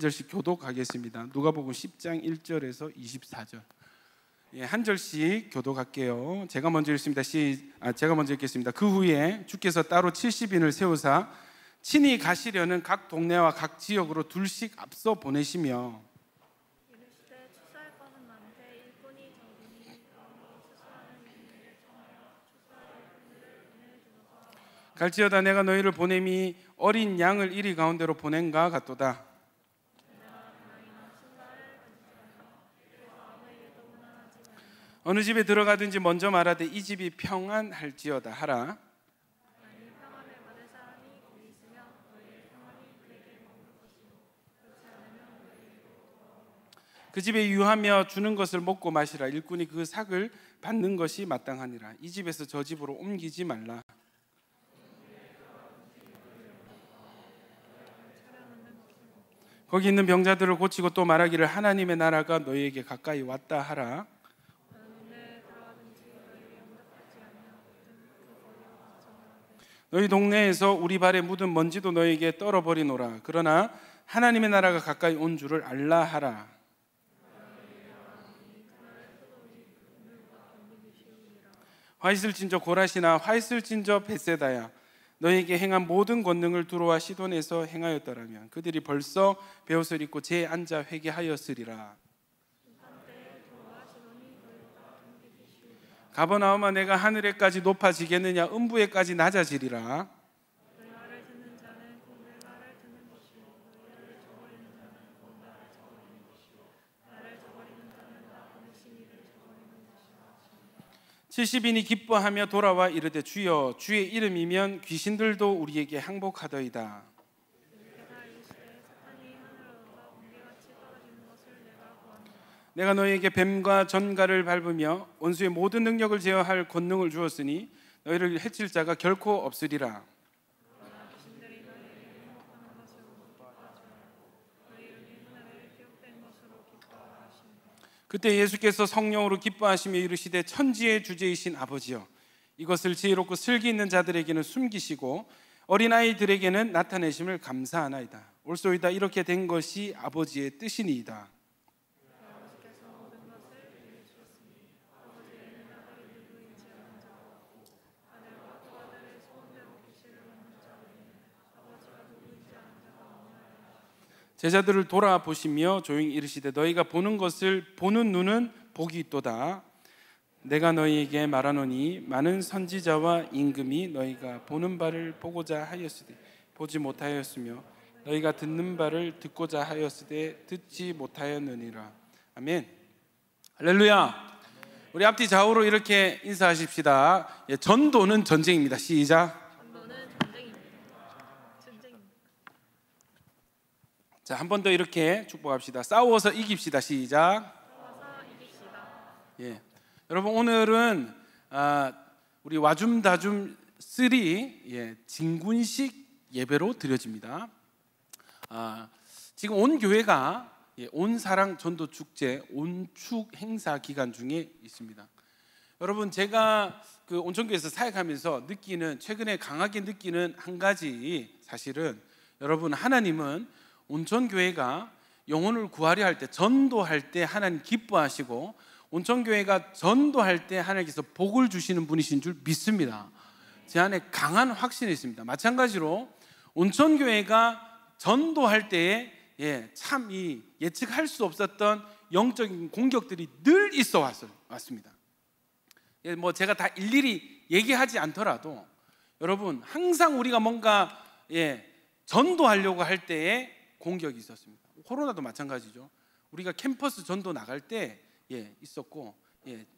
절씩 교독하겠습니다. 누가복음 10장 1절에서 24절. 한 절씩 교독할게요. 제가 먼저 읽습니다. 제가 먼저 읽겠습니다. 그 후에 주께서 따로 70인을 세우사 친히 가시려는 각 동네와 각 지역으로 둘씩 앞서 보내시며 이르시되 추수할 것은 많되 일꾼이 적으니 추수하는 이를 청하여 추수할 일꾼들을 보내주소서. 갈지어다 내가 너희를 보냄이 어린 양을 이리 가운데로 보낸가 같도다. 어느 집에 들어가든지 먼저 말하되 이 집이 평안할지어다 하라. 그 집에 유하며 주는 것을 먹고 마시라. 일꾼이 그 삭을 받는 것이 마땅하니라. 이 집에서 저 집으로 옮기지 말라. 거기 있는 병자들을 고치고 또 말하기를 하나님의 나라가 너희에게 가까이 왔다 하라. 너희 동네에서 우리 발에 묻은 먼지도 너희에게 떨어버리노라. 그러나 하나님의 나라가 가까이 온 줄을 알라 하라. 화 있을진저 고라시나 화 있을진저 벳세다야 너희에게 행한 모든 권능을 두로와 시돈에서 행하였더라면 그들이 벌써 베옷을 입고 제 앉아 회개하였으리라. 가버나움아 내가 하늘에까지 높아지겠느냐 음부에까지 낮아지리라. 칠십인이 기뻐하며 돌아와 이르되 주여 주의 이름이면 귀신들도 우리에게 항복하더이다. 내가 너희에게 뱀과 전갈을 밟으며 원수의 모든 능력을 제어할 권능을 주었으니 너희를 해칠 자가 결코 없으리라. 그때 예수께서 성령으로 기뻐하시며 이르시되 천지의 주제이신 아버지여 이것을 지혜롭고 슬기 있는 자들에게는 숨기시고 어린아이들에게는 나타내심을 감사하나이다. 옳소이다. 이렇게 된 것이 아버지의 뜻이니이다. 제자들을 돌아보시며 조용히 이르시되 너희가 보는 것을 보는 눈은 복이 있도다. 내가 너희에게 말하노니 많은 선지자와 임금이 너희가 보는 바를 보고자 하였으되 보지 못하였으며 너희가 듣는 바를 듣고자 하였으되 듣지 못하였느니라. 아멘. 할렐루야. 우리 앞뒤 좌우로 이렇게 인사하십시다. 전도는 전쟁입니다. 시작. 자, 한 번 더 이렇게 축복합시다. 싸워서 이깁시다. 시작. 여러분 오늘은 우리 와줌다줌 3 진군식 예배로 드려집니다. 지금 온 교회가 온사랑 전도 축제 온축 행사 기간 중에 있습니다. 여러분 제가 그 온천교회에서 사역하면서 최근에 강하게 느끼는 한 가지 사실은 여러분 하나님은 온천교회가 영혼을 구하려 할 때 전도할 때 하나님 기뻐하시고 온천교회가 전도할 때 하나님께서 복을 주시는 분이신 줄 믿습니다. 제 안에 강한 확신이 있습니다. 마찬가지로 온천교회가 전도할 때에 참 예측할 수 없었던 영적인 공격들이 늘 있어 왔습니다. 제가 다 일일이 얘기하지 않더라도 여러분 항상 우리가 뭔가 전도하려고 할 때에 공격이 있었습니다. 코로나도 마찬가지죠. 우리가 캠퍼스 전도 나갈 때 있었고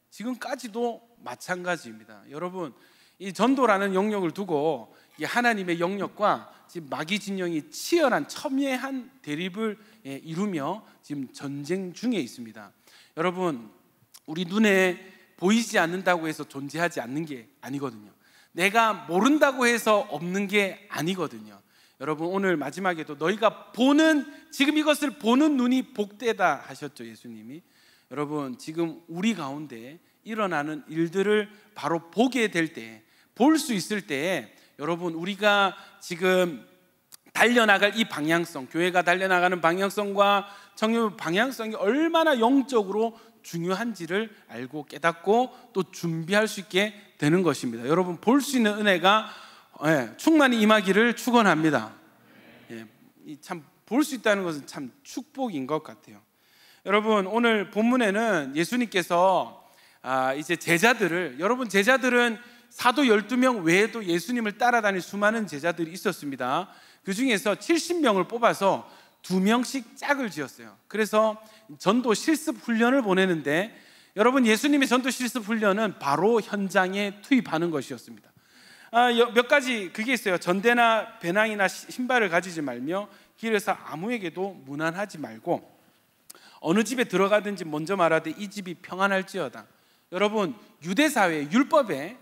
지금까지도 마찬가지입니다. 여러분 이 전도라는 영역을 두고 하나님의 영역과 지금 마귀 진영이 치열한 첨예한 대립을 이루며 지금 전쟁 중에 있습니다. 여러분 우리 눈에 보이지 않는다고 해서 존재하지 않는 게 아니거든요. 내가 모른다고 해서 없는 게 아니거든요. 여러분 오늘 마지막에도 너희가 지금 이것을 보는 눈이 복되다 하셨죠. 예수님이. 여러분 지금 우리 가운데 일어나는 일들을 바로 보게 될 때, 볼 수 있을 때 여러분 우리가 지금 달려나갈 이 방향성, 교회가 달려나가는 방향성과 청년 방향성이 얼마나 영적으로 중요한지를 알고 깨닫고 또 준비할 수 있게 되는 것입니다. 여러분, 볼 수 있는 은혜가 충만히 임하기를 축원합니다. 참 볼 수 있다는 것은 참 축복인 것 같아요. 여러분, 오늘 본문에는 예수님께서 이제 제자들을, 여러분 제자들은 사도 12명 외에도 예수님을 따라다닐 수많은 제자들이 있었습니다. 그 중에서 70명을 뽑아서 2명씩 짝을 지었어요. 그래서 전도 실습 훈련을 보내는데, 여러분 예수님의 전도 실습 훈련은 바로 현장에 투입하는 것이었습니다. 몇 가지 그게 있어요. 전대나 배낭이나 신발을 가지지 말며 길에서 아무에게도 무난하지 말고 어느 집에 들어가든지 먼저 말하되 이 집이 평안할지어다. 여러분, 유대사회 율법에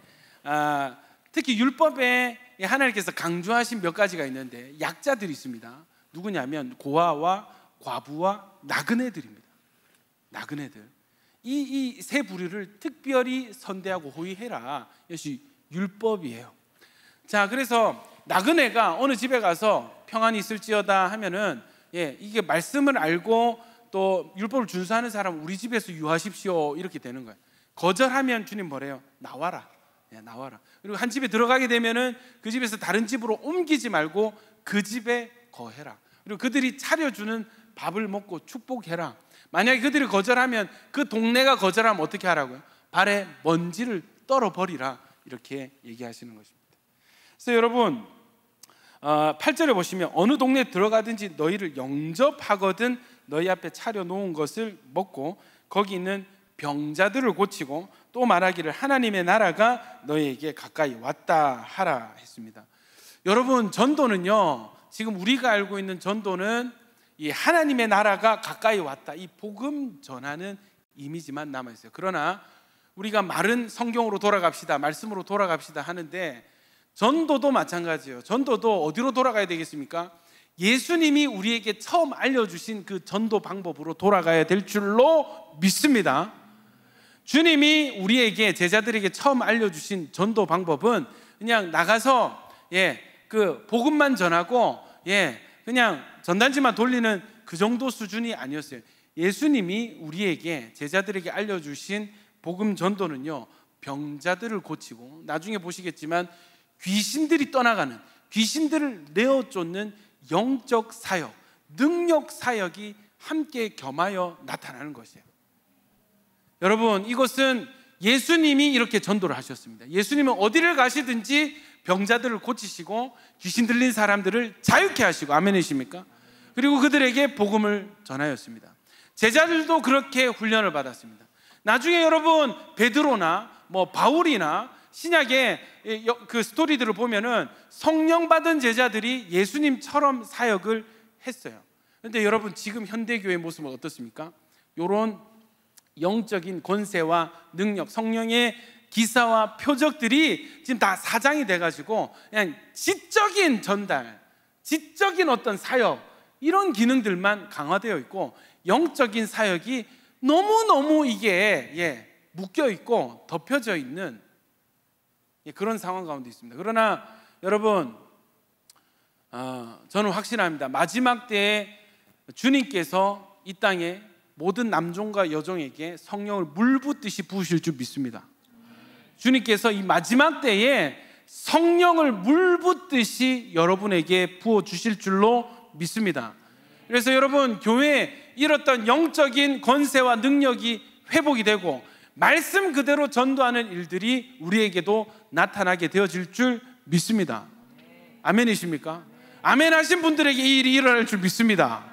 특히 율법에 하나님께서 강조하신 몇 가지가 있는데 약자들이 있습니다. 누구냐면 고아와 과부와 나그네들입니다. 나그네들, 이 세 부류를 특별히 선대하고 호위해라. 이것이 율법이에요. 자, 그래서 나그네가 어느 집에 가서 평안이 있을지어다 하면은 이게 말씀을 알고 또 율법을 준수하는 사람은 우리 집에서 유하십시오 이렇게 되는 거예요. 거절하면 주님 뭐래요? 나와라. 나와라. 그리고 한 집에 들어가게 되면은 그 집에서 다른 집으로 옮기지 말고 그 집에 거해라. 그리고 그들이 차려주는 밥을 먹고 축복해라. 만약에 그들이 거절하면 그 동네가 거절하면 어떻게 하라고요? 발에 먼지를 떨어버리라. 이렇게 얘기하시는 것입니다. 그래서 여러분 8절에 보시면 어느 동네에 들어가든지 너희를 영접하거든 너희 앞에 차려놓은 것을 먹고 거기 있는 병자들을 고치고 또 말하기를 하나님의 나라가 너희에게 가까이 왔다 하라 했습니다. 여러분, 전도는요, 지금 우리가 알고 있는 전도는 이 하나님의 나라가 가까이 왔다, 이 복음 전하는 이미지만 남아있어요. 그러나 우리가 말은 성경으로 돌아갑시다, 말씀으로 돌아갑시다 하는데 전도도 마찬가지예요. 전도도 어디로 돌아가야 되겠습니까? 예수님이 우리에게 처음 알려주신 그 전도 방법으로 돌아가야 될 줄로 믿습니다. 주님이 우리에게, 제자들에게 처음 알려주신 전도 방법은 그냥 나가서 그 복음만 전하고 그냥 전단지만 돌리는 그 정도 수준이 아니었어요. 예수님이 우리에게, 제자들에게 알려주신 복음 전도는요, 병자들을 고치고 나중에 보시겠지만 귀신들이 떠나가는, 귀신들을 내어쫓는 영적 사역, 능력 사역이 함께 겸하여 나타나는 것이에요. 여러분, 이것은 예수님이 이렇게 전도를 하셨습니다. 예수님은 어디를 가시든지 병자들을 고치시고 귀신 들린 사람들을 자유케 하시고, 아멘이십니까? 그리고 그들에게 복음을 전하였습니다. 제자들도 그렇게 훈련을 받았습니다. 나중에 여러분 베드로나 바울이나 신약의 그 스토리들을 보면은 성령 받은 제자들이 예수님처럼 사역을 했어요. 그런데 여러분, 지금 현대교회의 모습은 어떻습니까? 이런 영적인 권세와 능력, 성령의 기사와 표적들이 지금 다 사장이 돼가지고 그냥 지적인 전달, 지적인 어떤 사역, 이런 기능들만 강화되어 있고 영적인 사역이 너무너무 이게 묶여 있고 덮여져 있는 그런 상황 가운데 있습니다. 그러나 여러분, 저는 확신합니다. 마지막 때에 주님께서 이 땅에 모든 남종과 여종에게 성령을 물 붓듯이 부으실 줄 믿습니다. 주님께서 이 마지막 때에 성령을 물 붓듯이 여러분에게 부어 주실 줄로 믿습니다. 그래서 여러분, 교회에 잃었던 영적인 권세와 능력이 회복이 되고 말씀 그대로 전도하는 일들이 우리에게도 나타나게 되어질 줄 믿습니다. 아멘이십니까? 아멘 하신 분들에게 이 일이 일어날 줄 믿습니다.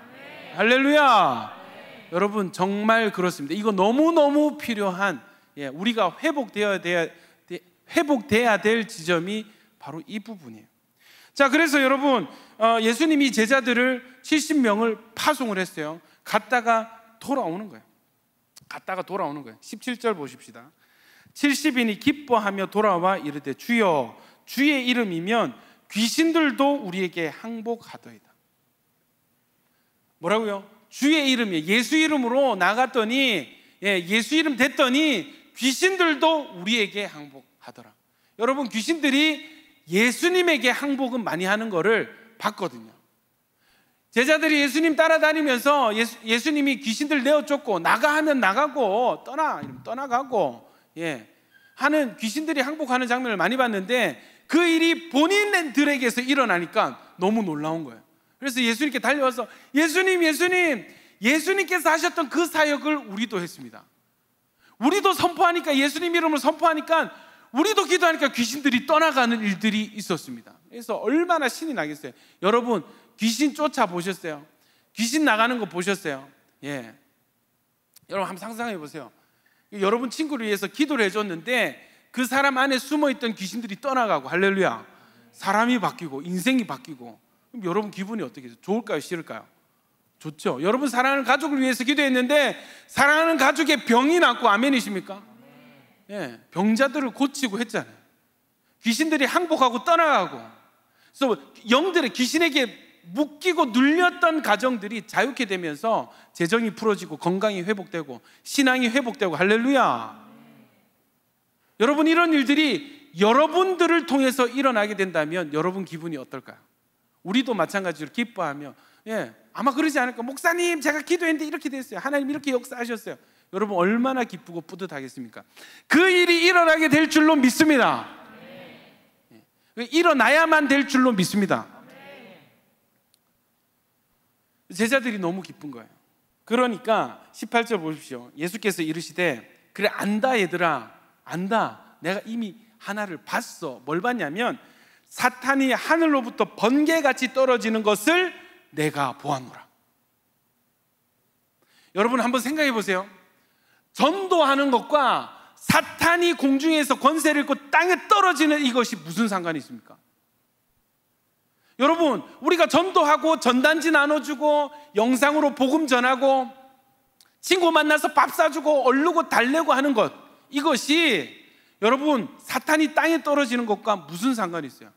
할렐루야. 여러분, 정말 그렇습니다. 이거 너무너무 필요한, 우리가 회복돼야 될 지점이 바로 이 부분이에요. 자, 그래서 여러분, 예수님이 제자들을 70명을 파송을 했어요. 갔다가 돌아오는 거예요. 17절 보십시다. 70인이 기뻐하며 돌아와 이르되 주여, 주의 이름이면 귀신들도 우리에게 항복하더이다. 뭐라고요? 주의 이름이에요. 예수 이름으로 나갔더니, 예수 이름 됐더니 귀신들도 우리에게 항복하더라. 여러분, 귀신들이 예수님에게 항복은 많이 하는 거를 봤거든요. 제자들이 예수님 따라다니면서 예수님이 귀신들 내어쫓고 나가 하면 나가고 떠나 이러면 떠나가고 하는 귀신들이 항복하는 장면을 많이 봤는데 그 일이 본인들에게서 일어나니까 너무 놀라운 거예요. 그래서 예수님께 달려와서 예수님께서 하셨던 그 사역을 우리도 했습니다. 우리도 선포하니까, 예수님 이름을 선포하니까, 우리도 기도하니까 귀신들이 떠나가는 일들이 있었습니다. 그래서 얼마나 신이 나겠어요. 여러분 귀신 쫓아보셨어요? 귀신 나가는 거 보셨어요? 여러분 한번 상상해 보세요. 여러분 친구를 위해서 기도를 해줬는데 그 사람 안에 숨어있던 귀신들이 떠나가고, 할렐루야, 사람이 바뀌고 인생이 바뀌고, 그럼 여러분 기분이 어떻게 돼요? 좋을까요? 싫을까요? 좋죠. 여러분 사랑하는 가족을 위해서 기도했는데 사랑하는 가족의 병이 났고, 아멘이십니까? 병자들을 고치고 했잖아요. 귀신들이 항복하고 떠나가고, 그래서 영들의 귀신에게 묶이고 눌렸던 가정들이 자유케 되면서 재정이 풀어지고 건강이 회복되고 신앙이 회복되고, 할렐루야. 여러분 이런 일들이 여러분들을 통해서 일어나게 된다면 여러분 기분이 어떨까요? 우리도 마찬가지로 기뻐하며 아마 그러지 않을까? 목사님 제가 기도했는데 이렇게 됐어요. 하나님 이렇게 역사하셨어요. 여러분 얼마나 기쁘고 뿌듯하겠습니까? 그 일이 일어나게 될 줄로 믿습니다. 일어나야만 될 줄로 믿습니다. 제자들이 너무 기쁜 거예요. 그러니까 18절 보십시오. 예수께서 이르시되 그래 안다 얘들아, 안다. 내가 이미 하나를 봤어. 뭘 봤냐면 사탄이 하늘로부터 번개같이 떨어지는 것을 내가 보았노라. 여러분 한번 생각해 보세요. 전도하는 것과 사탄이 공중에서 권세를 잃고 땅에 떨어지는 이것이 무슨 상관이 있습니까? 여러분 우리가 전도하고 전단지 나눠주고 영상으로 복음 전하고 친구 만나서 밥 사주고 얼르고 달래고 하는 것, 이것이 여러분 사탄이 땅에 떨어지는 것과 무슨 상관이 있어요?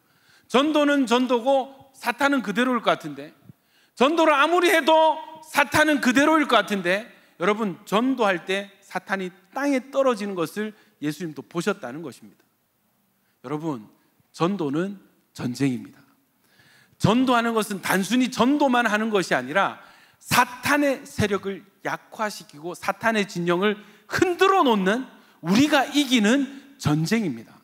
전도는 전도고 사탄은 그대로일 것 같은데, 전도를 아무리 해도 사탄은 그대로일 것 같은데, 여러분 전도할 때 사탄이 땅에 떨어지는 것을 예수님도 보셨다는 것입니다. 여러분 전도는 전쟁입니다. 전도하는 것은 단순히 전도만 하는 것이 아니라 사탄의 세력을 약화시키고 사탄의 진영을 흔들어 놓는, 우리가 이기는 전쟁입니다.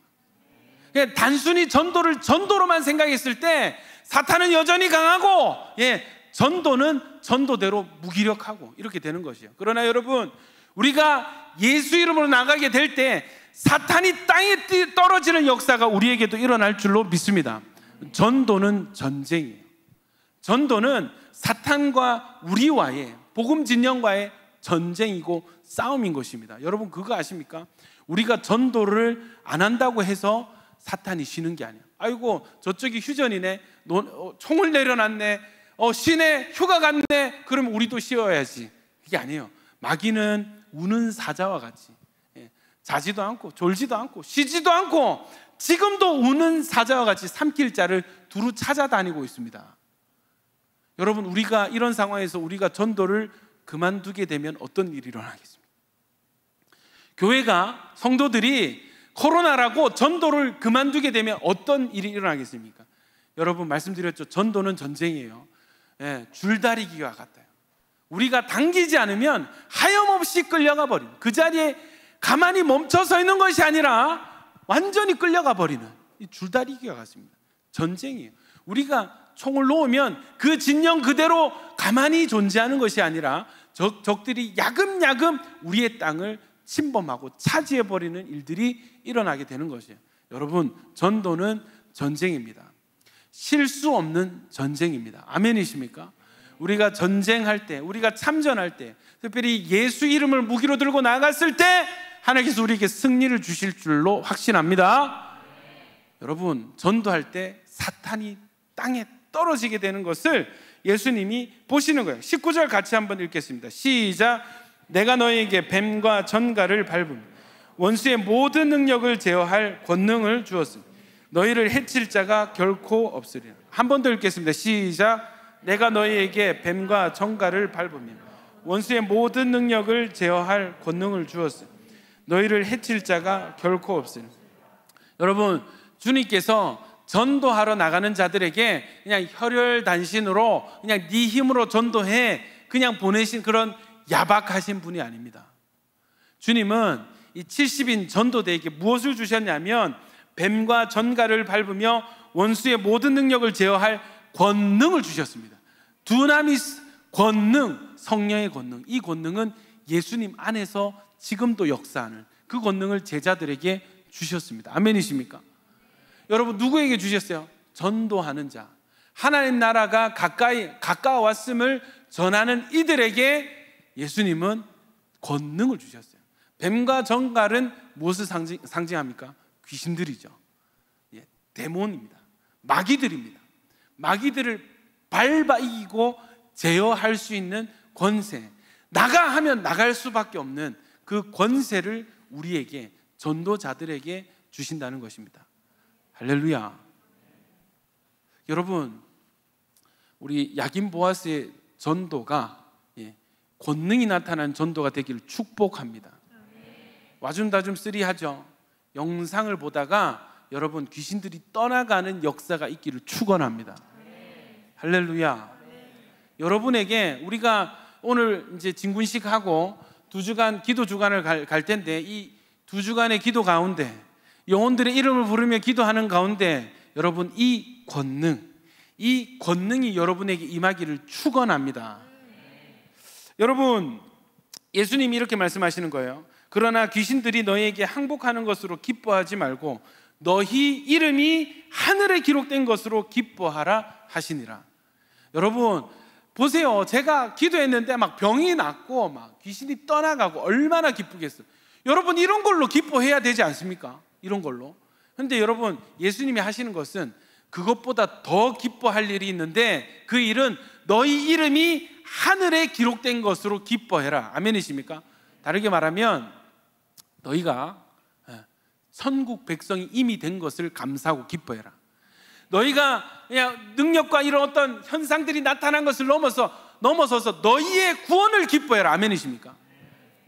그러니까 단순히 전도를 전도로만 생각했을 때 사탄은 여전히 강하고 전도는 전도대로 무기력하고 이렇게 되는 것이에요. 그러나 여러분 우리가 예수 이름으로 나가게 될 때 사탄이 땅에 떨어지는 역사가 우리에게도 일어날 줄로 믿습니다. 전도는 전쟁이에요. 전도는 사탄과 우리와의 복음 진영과의 전쟁이고 싸움인 것입니다. 여러분 그거 아십니까? 우리가 전도를 안 한다고 해서 사탄이 쉬는 게 아니에요. 아이고 저쪽이 휴전이네, 총을 내려놨네, 쉬네, 휴가 갔네, 그러면 우리도 쉬어야지. 그게 아니에요. 마귀는 우는 사자와 같이 자지도 않고 졸지도 않고 쉬지도 않고 지금도 우는 사자와 같이 삼킬 자를 두루 찾아다니고 있습니다. 여러분 우리가 이런 상황에서 우리가 전도를 그만두게 되면 어떤 일이 일어나겠습니까? 교회가, 성도들이 코로나라고 전도를 그만두게 되면 어떤 일이 일어나겠습니까? 여러분 말씀드렸죠. 전도는 전쟁이에요. 줄다리기와 같아요. 우리가 당기지 않으면 하염없이 끌려가 버린, 그 자리에 가만히 멈춰 서 있는 것이 아니라 완전히 끌려가 버리는 이 줄다리기와 같습니다. 전쟁이에요. 우리가 총을 놓으면 그 진영 그대로 가만히 존재하는 것이 아니라 적들이 야금야금 우리의 땅을 침범하고 차지해버리는 일들이 일어나게 되는 것이에요. 여러분 전도는 전쟁입니다. 쉴 수 없는 전쟁입니다. 아멘이십니까? 우리가 전쟁할 때, 우리가 참전할 때, 특별히 예수 이름을 무기로 들고 나갔을 때 하나님께서 우리에게 승리를 주실 줄로 확신합니다. 여러분 전도할 때 사탄이 땅에 떨어지게 되는 것을 예수님이 보시는 거예요. 19절 같이 한번 읽겠습니다. 시작. 내가 너희에게 뱀과 전갈을 밟으며 원수의 모든 능력을 제어할 권능을 주었으니 너희를 해칠 자가 결코 없으리라. 한 번 더 읽겠습니다. 시작. 내가 너희에게 뱀과 전갈을 밟으며 원수의 모든 능력을 제어할 권능을 주었으니 너희를 해칠 자가 결코 없으니. 여러분 주님께서 전도하러 나가는 자들에게 그냥 혈혈단신으로 그냥 네 힘으로 전도해 그냥 보내신 그런 야박하신 분이 아닙니다. 주님은 이 70인 전도대에게 무엇을 주셨냐면 뱀과 전갈을 밟으며 원수의 모든 능력을 제어할 권능을 주셨습니다. 두나미스, 권능, 성령의 권능. 이 권능은 예수님 안에서 지금도 역사하는 그 권능을 제자들에게 주셨습니다. 아멘이십니까? 여러분, 누구에게 주셨어요? 전도하는 자, 하나님 나라가 가까워왔음을 전하는 이들에게 예수님은 권능을 주셨어요. 뱀과 전갈은 무엇을 상징합니까? 귀신들이죠. 예, 데몬입니다. 마귀들입니다. 마귀들을 밟아 이기고 제어할 수 있는 권세, 나가 하면 나갈 수밖에 없는 그 권세를 우리에게, 전도자들에게 주신다는 것입니다. 할렐루야. 여러분, 우리 야긴 보아스의 전도가 권능이 나타난 전도가 되기를 축복합니다. 와줌다줌 쓰리하죠. 영상을 보다가 여러분 귀신들이 떠나가는 역사가 있기를 축원합니다. 할렐루야. 여러분에게 우리가 오늘 이제 진군식하고 2주간 기도 주간을 갈 텐데 이 2주간의 기도 가운데 영혼들의 이름을 부르며 기도하는 가운데 여러분 이 권능이 여러분에게 임하기를 축원합니다. 여러분, 예수님이 이렇게 말씀하시는 거예요. 그러나 귀신들이 너희에게 항복하는 것으로 기뻐하지 말고 너희 이름이 하늘에 기록된 것으로 기뻐하라 하시니라. 여러분 보세요. 제가 기도했는데 막 병이 낫고 막 귀신이 떠나가고 얼마나 기쁘겠어요. 여러분 이런 걸로 기뻐해야 되지 않습니까? 이런 걸로. 그런데 여러분 예수님이 하시는 것은 그것보다 더 기뻐할 일이 있는데 그 일은 너희 이름이 하늘에 기록된 것으로 기뻐해라. 아멘이십니까? 다르게 말하면 너희가 천국 백성이 이미 된 것을 감사하고 기뻐해라. 너희가 그냥 능력과 이런 어떤 현상들이 나타난 것을 넘어서서 너희의 구원을 기뻐해라. 아멘이십니까?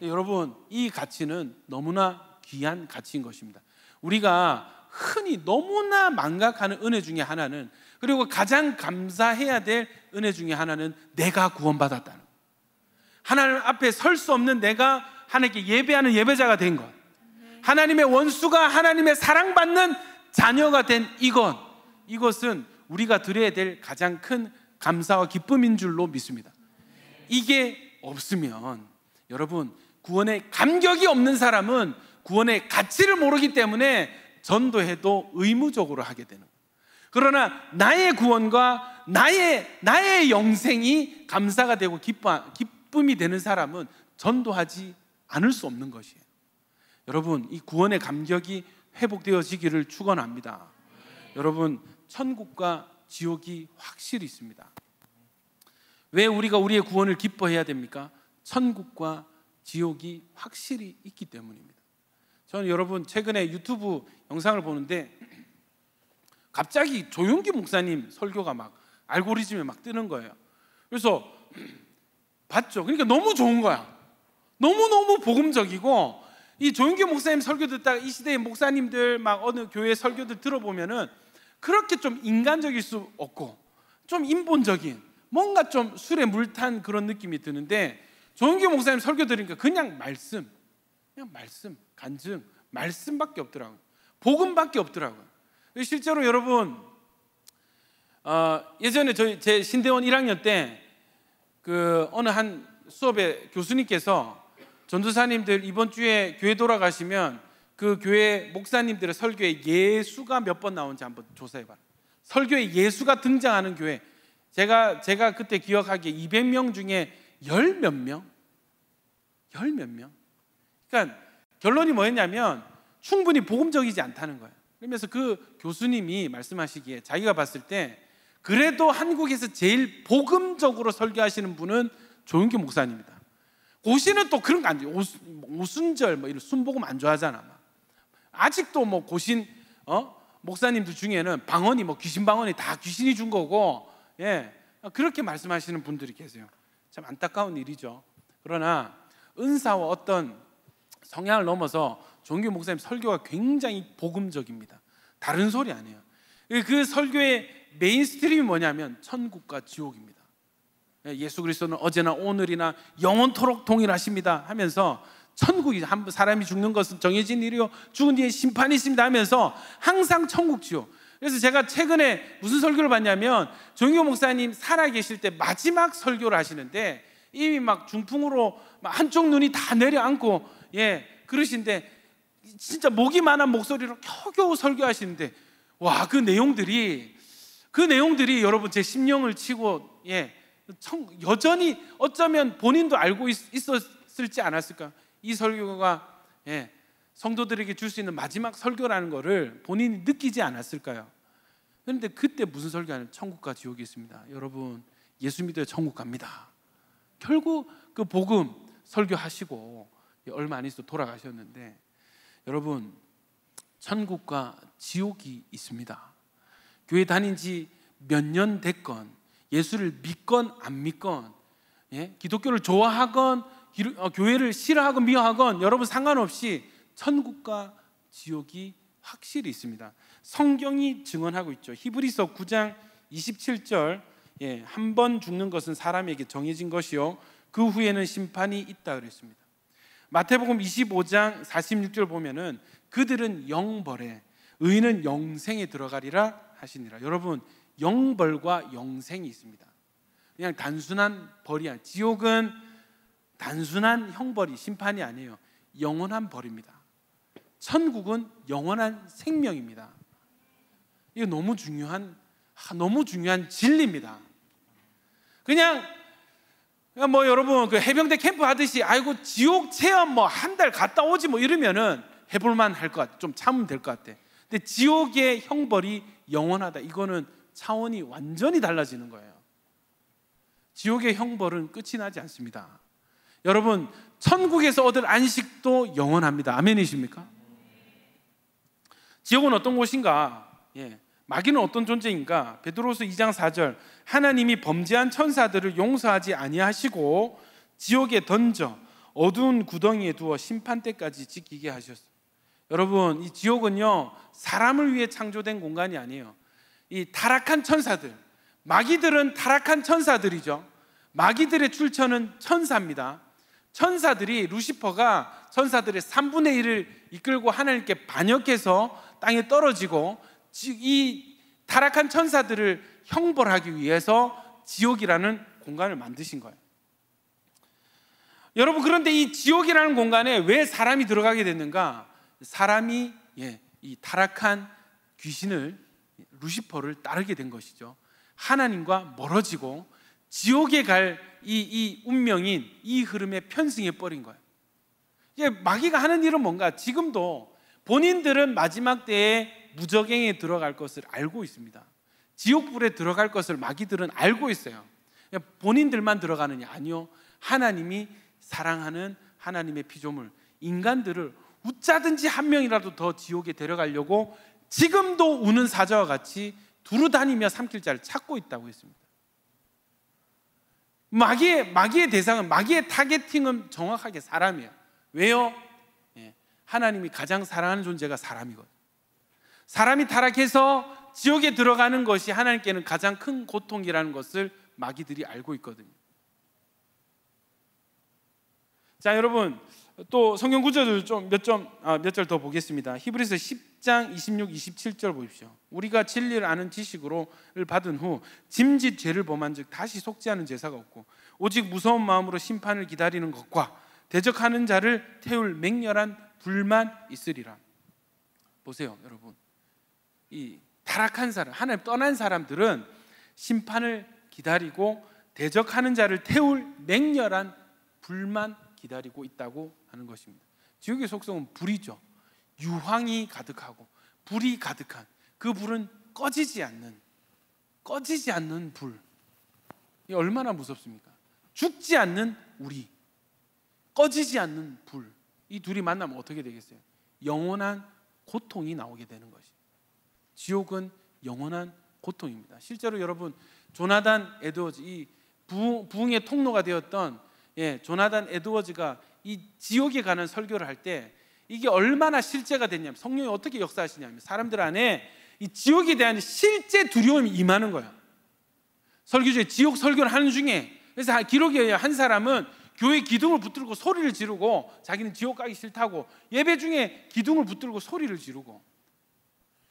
여러분 이 가치는 너무나 귀한 가치인 것입니다. 우리가 흔히 너무나 망각하는 은혜 중에 하나는, 그리고 가장 감사해야 될 은혜 중에 하나는 내가 구원받았다는 것. 하나님 앞에 설 수 없는 내가 하나님께 예배하는 예배자가 된 것, 하나님의 원수가 하나님의 사랑받는 자녀가 된 이것은 우리가 드려야 될 가장 큰 감사와 기쁨인 줄로 믿습니다. 이게 없으면 여러분 구원의 감격이 없는 사람은 구원의 가치를 모르기 때문에 전도해도 의무적으로 하게 되는 거예요. 그러나 나의 구원과 나의 영생이 감사가 되고 기쁨이 되는 사람은 전도하지 않을 수 없는 것이에요. 여러분 이 구원의 감격이 회복되어지기를 축원합니다. 여러분 천국과 지옥이 확실히 있습니다. 왜 우리가 우리의 구원을 기뻐해야 됩니까? 천국과 지옥이 확실히 있기 때문입니다. 저는 여러분 최근에 유튜브 영상을 보는데 갑자기 조용기 목사님 설교가 막 알고리즘에 막 뜨는 거예요. 그래서 봤죠. 그러니까 너무 좋은 거야. 너무너무 복음적이고, 이 조용기 목사님 설교 듣다가 이 시대의 목사님들 막 어느 교회 설교들 들어보면은 그렇게 좀 인간적일 수 없고 좀 인본적인, 뭔가 좀 술에 물 탄 그런 느낌이 드는데, 조용기 목사님 설교 들으니까 그냥 말씀, 간증, 말씀밖에 없더라고요. 복음밖에 없더라고요. 실제로 여러분 예전에 제 신대원 1학년 때 그 어느 한 수업에 교수님께서 전도사님들 이번 주에 교회 돌아가시면 그 교회 목사님들의 설교에 예수가 몇 번 나오는지 한번 조사해봐라. 설교에 예수가 등장하는 교회, 제가 그때 기억하기에 200명 중에 열 몇 명. 그러니까 결론이 뭐였냐면 충분히 복음적이지 않다는 거예요. 그러면서 그 교수님이 말씀하시기에 자기가 봤을 때 그래도 한국에서 제일 복음적으로 설교하시는 분은 조용기 목사님이다. 고신은 또 그런 거 안 좋아해요. 오순절 뭐 이런 순복음 안 좋아하잖아. 아직도 뭐 고신 목사님들 중에는 방언이 뭐 귀신 방언이 다 귀신이 준 거고, 그렇게 말씀하시는 분들이 계세요. 참 안타까운 일이죠. 그러나 은사와 어떤 성향을 넘어서 조용기 목사님 설교가 굉장히 복음적입니다. 다른 소리 아니에요. 그 설교의 메인스트림이 뭐냐면 천국과 지옥입니다. 예수 그리스도는 어제나 오늘이나 영원토록 동일하십니다 하면서 천국이, 한 사람이 죽는 것은 정해진 일이요 죽은 뒤에 심판이 있습니다 하면서 항상 천국 지옥. 그래서 제가 최근에 무슨 설교를 봤냐면 조용교 목사님 살아계실 때 마지막 설교를 하시는데 이미 막 중풍으로 막 한쪽 눈이 다 내려앉고 그러신데 진짜 목이 만한 목소리로 겨우겨우 설교하시는데 와, 그 내용들이 여러분 제 심령을 치고 여전히 어쩌면 본인도 알고 있었을지 않았을까. 이 설교가 성도들에게 줄 수 있는 마지막 설교라는 것을 본인이 느끼지 않았을까요? 그런데 그때 무슨 설교하냐면 천국과 지옥이 있습니다. 여러분 예수 믿어야 천국 갑니다. 결국 그 복음 설교하시고 얼마 안 있어 돌아가셨는데 여러분 천국과 지옥이 있습니다. 교회 다닌 지 몇 년 됐건 예수를 믿건 안 믿건 기독교를 좋아하건 교회를 싫어하건 미워하건 여러분 상관없이 천국과 지옥이 확실히 있습니다. 성경이 증언하고 있죠. 히브리서 9장 27절 한 번 죽는 것은 사람에게 정해진 것이요 그 후에는 심판이 있다 그랬습니다. 마태복음 25장 46절 보면은 그들은 영벌에 의인은 영생에 들어가리라 하시니라. 여러분 영벌과 영생이 있습니다. 그냥 단순한 벌이 아니에요. 지옥은 단순한 형벌이 심판이 아니에요. 영원한 벌입니다. 천국은 영원한 생명입니다. 이거 너무 중요한 진리입니다. 그냥 뭐 여러분 그 해병대 캠프 하듯이 아이고 지옥 체험 뭐 한 달 갔다 오지 뭐 이러면은 해볼만 할 것 같아. 좀 참으면 될 것 같아. 근데 지옥의 형벌이 영원하다. 이거는 차원이 완전히 달라지는 거예요. 지옥의 형벌은 끝이 나지 않습니다. 여러분 천국에서 얻을 안식도 영원합니다. 아멘이십니까? 지옥은 어떤 곳인가? 마귀는 어떤 존재인가? 베드로서 2장 4절 하나님이 범죄한 천사들을 용서하지 아니하시고 지옥에 던져 어두운 구덩이에 두어 심판 때까지 지키게 하셨어요. 여러분 이 지옥은요 사람을 위해 창조된 공간이 아니에요. 이 타락한 천사들, 마귀들은 타락한 천사들이죠. 마귀들의 출처는 천사입니다. 천사들이 루시퍼가 천사들의 3분의 1을 이끌고 하나님께 반역해서 땅에 떨어지고 이 타락한 천사들을 형벌하기 위해서 지옥이라는 공간을 만드신 거예요. 여러분 그런데 이 지옥이라는 공간에 왜 사람이 들어가게 됐는가? 사람이 이 타락한 귀신을 루시퍼를 따르게 된 것이죠. 하나님과 멀어지고 지옥에 갈 이 운명인 이 흐름에 편승해 버린 거예요. 이제 마귀가 하는 일은 뭔가? 지금도 본인들은 마지막 때에 무저갱에 들어갈 것을 알고 있습니다. 지옥불에 들어갈 것을 마귀들은 알고 있어요. 본인들만 들어가느냐? 아니요. 하나님이 사랑하는 하나님의 피조물 인간들을 웃자든지 한 명이라도 더 지옥에 데려가려고 지금도 우는 사자와 같이 두루 다니며 삼킬 자를 찾고 있다고 했습니다. 마귀의 대상은, 마귀의 타겟팅은 정확하게 사람이에요. 왜요? 하나님이 가장 사랑하는 존재가 사람이거든요. 사람이 타락해서 지옥에 들어가는 것이 하나님께는 가장 큰 고통이라는 것을 마귀들이 알고 있거든요. 자, 여러분 또 성경 구절을 좀 몇 절 더 보겠습니다. 히브리서 10장 26, 27절 보십시오. 우리가 진리를 아는 지식으로를 받은 후 짐짓 죄를 범한즉 다시 속지 않은 제사가 없고 오직 무서운 마음으로 심판을 기다리는 것과 대적하는 자를 태울 맹렬한 불만 있으리라. 보세요, 여러분. 이 타락한 사람, 하나님 떠난 사람들은 심판을 기다리고 대적하는 자를 태울 맹렬한 불만 기다리고 있다고 하는 것입니다. 지옥의 속성은 불이죠. 유황이 가득하고 불이 가득한 그 불은 꺼지지 않는 불. 이게 얼마나 무섭습니까? 죽지 않는 우리, 꺼지지 않는 불. 이 둘이 만나면 어떻게 되겠어요? 영원한 고통이 나오게 되는 것이. 지옥은 영원한 고통입니다. 실제로 여러분 조나단 에드워즈, 이 부흥의 통로가 되었던 조나단 에드워즈가 이 지옥에 가는 설교를 할 때 이게 얼마나 실제가 됐냐면 성령이 어떻게 역사하시냐면 사람들 안에 이 지옥에 대한 실제 두려움이 임하는 거예요. 설교 중에 지옥 설교를 하는 중에, 그래서 기록이에요. 한 사람은 교회 기둥을 붙들고 소리를 지르고, 자기는 지옥 가기 싫다고 예배 중에 기둥을 붙들고 소리를 지르고.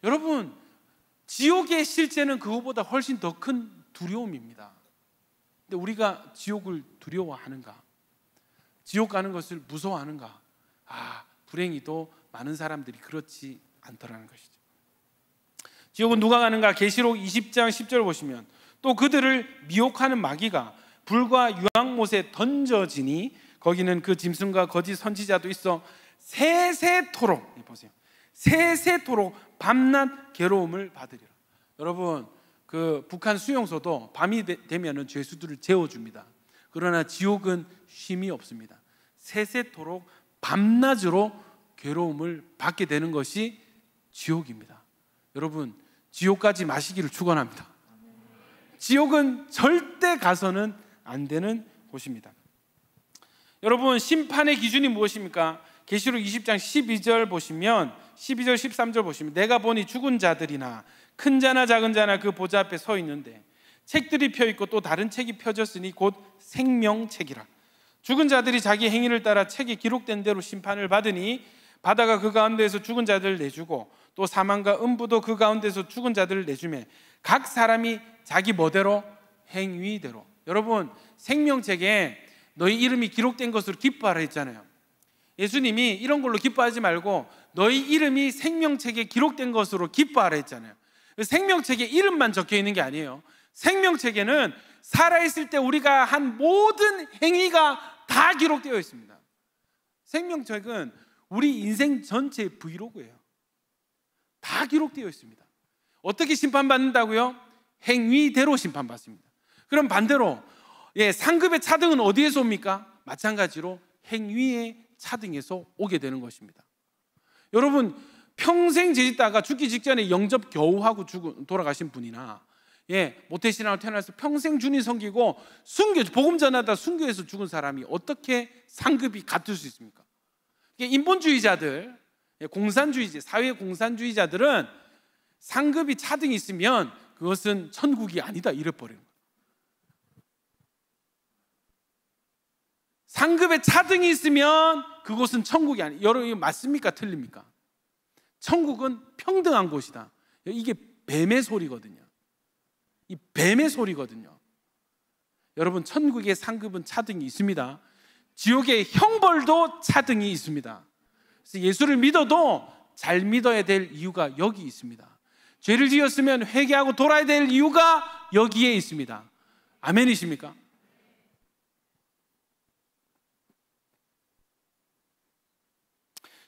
여러분, 지옥의 실제는 그거보다 훨씬 더 큰 두려움입니다. 근데 우리가 지옥을 두려워하는가? 지옥 가는 것을 무서워하는가? 불행히도 많은 사람들이 그렇지 않더라는 것이죠. 지옥은 누가 가는가? 계시록 20장 10절 보시면, 또 그들을 미혹하는 마귀가 불과 유황못에 던져지니 거기는 그 짐승과 거짓 선지자도 있어 세세토록, 보세요, 세세토록 밤낮 괴로움을 받으리라. 여러분, 그 북한 수용소도 밤이 되면은 죄수들을 재워줍니다. 그러나 지옥은 쉼이 없습니다. 세세토록 밤낮으로 괴로움을 받게 되는 것이 지옥입니다. 여러분, 지옥 가지 마시기를 축원합니다. 지옥은 절대 가서는 안 되는 곳입니다. 여러분, 심판의 기준이 무엇입니까? 계시록 20장 12절 보시면, 12절 13절 보시면, 내가 보니 죽은 자들이나 큰 자나 작은 자나 그 보좌 앞에 서 있는데 책들이 펴 있고 또 다른 책이 펴졌으니 곧 생명책이라. 죽은 자들이 자기 행위를 따라 책에 기록된 대로 심판을 받으니 바다가 그 가운데에서 죽은 자들을 내주고 또 사망과 음부도 그 가운데서 죽은 자들을 내주매 각 사람이 자기 뭐대로? 행위대로. 여러분, 생명책에 너희 이름이 기록된 것으로 기뻐하라 했잖아요. 예수님이 이런 걸로 기뻐하지 말고 너희 이름이 생명책에 기록된 것으로 기뻐하라 했잖아요. 생명책에 이름만 적혀 있는 게 아니에요. 생명책에는 살아있을 때 우리가 한 모든 행위가 다 기록되어 있습니다. 생명책은 우리 인생 전체의 브이로그예요. 다 기록되어 있습니다. 어떻게 심판받는다고요? 행위대로 심판받습니다. 그럼 반대로 상급의 차등은 어디에서 옵니까? 마찬가지로 행위의 차등에서 오게 되는 것입니다. 여러분, 평생 죄짓다가 죽기 직전에 영접 겨우 하고 돌아가신 분이나 모태신앙으로 태어나서 평생 주님 섬기고 복음 전하다 순교해서 죽은 사람이 어떻게 상급이 같을 수 있습니까? 인본주의자들, 공산주의자, 사회 공산주의자들은 상급이 차등이 있으면 그것은 천국이 아니다 이래버리는 거예요. 상급에 차등이 있으면 그곳은 천국이 아니에요. 여러분, 이거 맞습니까? 틀립니까? 천국은 평등한 곳이다. 이게 뱀의 소리거든요. 이 뱀의 소리거든요. 여러분, 천국의 상급은 차등이 있습니다. 지옥의 형벌도 차등이 있습니다. 그래서 예수를 믿어도 잘 믿어야 될 이유가 여기 있습니다. 죄를 지었으면 회개하고 돌아야 될 이유가 여기에 있습니다. 아멘이십니까?